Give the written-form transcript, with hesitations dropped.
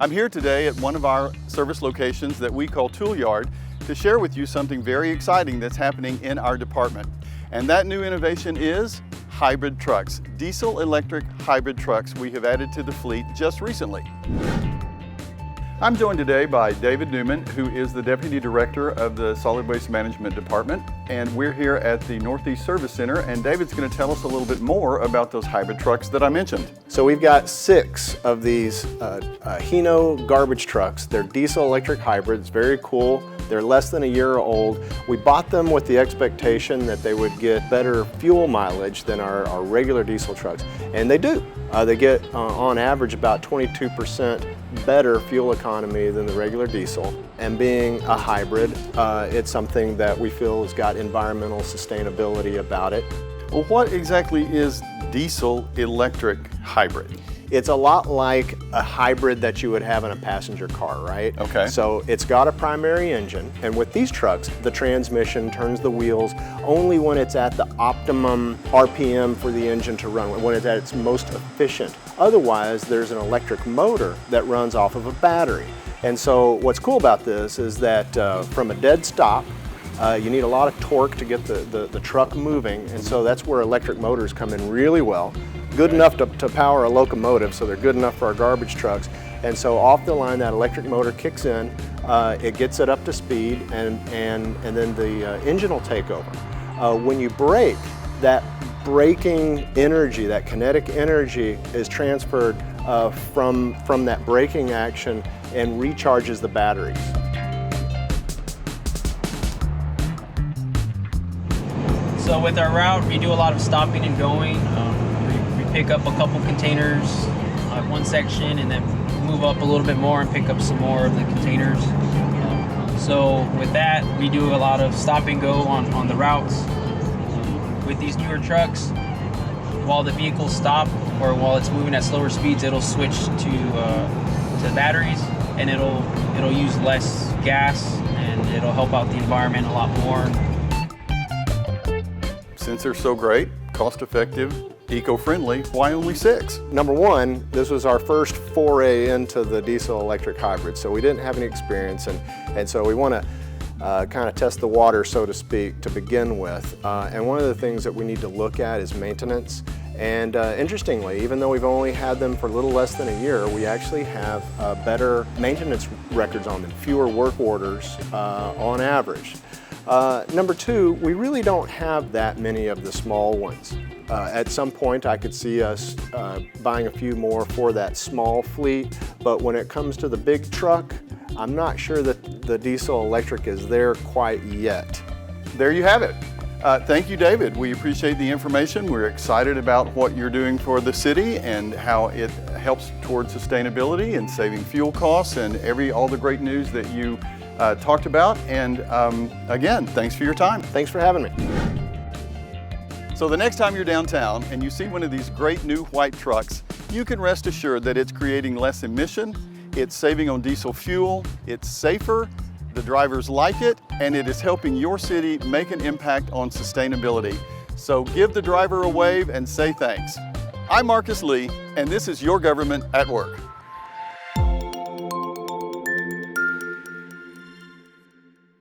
I'm here today at one of our service locations that we call Tool Yard to share with you something very exciting that's happening in our department. And that new innovation is hybrid trucks, diesel-electric hybrid trucks we have added to the fleet just recently. I'm joined today by David Newman, who is the Deputy Director of the Solid Waste Management Department, and we're here at the Northeast Service Center, and David's going to tell us a little bit more about those hybrid trucks that I mentioned. So we've got 6 of these Hino garbage trucks. They're diesel-electric hybrids, very cool. They're less than a year old. We bought them with the expectation that they would get better fuel mileage than our regular diesel trucks, and they do. They get, on average, about 22% better fuel economy than the regular diesel. And being a hybrid, it's something that we feel has got environmental sustainability about it. Well, what exactly is diesel-electric hybrid? It's a lot like a hybrid that you would have in a passenger car, right? Okay. So it's got a primary engine, and with these trucks, the transmission turns the wheels only when it's at the optimum RPM for the engine to run, when it's at its most efficient. Otherwise, there's an electric motor that runs off of a battery. And so what's cool about this is that from a dead stop, you need a lot of torque to get the truck moving, and so that's where electric motors come in really well. Good enough to power a locomotive, so they're good enough for our garbage trucks. And so off the line, that electric motor kicks in, it gets it up to speed, and then the engine will take over. When you brake, that braking energy, that kinetic energy is transferred from that braking action and recharges the batteries. So with our route, we do a lot of stopping and going. We pick up a couple containers at one section and then move up a little bit more and pick up some more of the containers. So with that, we do a lot of stop and go on the routes. With these newer trucks, while the vehicles stop or while it's moving at slower speeds, it'll switch to batteries, and it'll use less gas, and it'll help out the environment a lot more. Since they're so great, cost-effective, eco-friendly, why only 6? Number one, this was our first foray into the diesel-electric hybrid, so we didn't have any experience, and so we want to kind of test the water, so to speak, to begin with. And one of the things that we need to look at is maintenance. And interestingly, even though we've only had them for a little less than a year, we actually have better maintenance records on them, fewer work orders on average. Number 2, we really don't have that many of the small ones. At some point, I could see us buying a few more for that small fleet, but when it comes to the big truck, I'm not sure that the diesel electric is there quite yet. There you have it. Thank you, David. We appreciate the information. We're excited about what you're doing for the city and how it helps towards sustainability and saving fuel costs and all the great news that you talked about. And again, thanks for your time. Thanks for having me. So the next time you're downtown and you see one of these great new white trucks, you can rest assured that it's creating less emission, it's saving on diesel fuel, it's safer, the drivers like it, and it is helping your city make an impact on sustainability. So give the driver a wave and say thanks. I'm Marcus Lee, and this is Your Government at Work.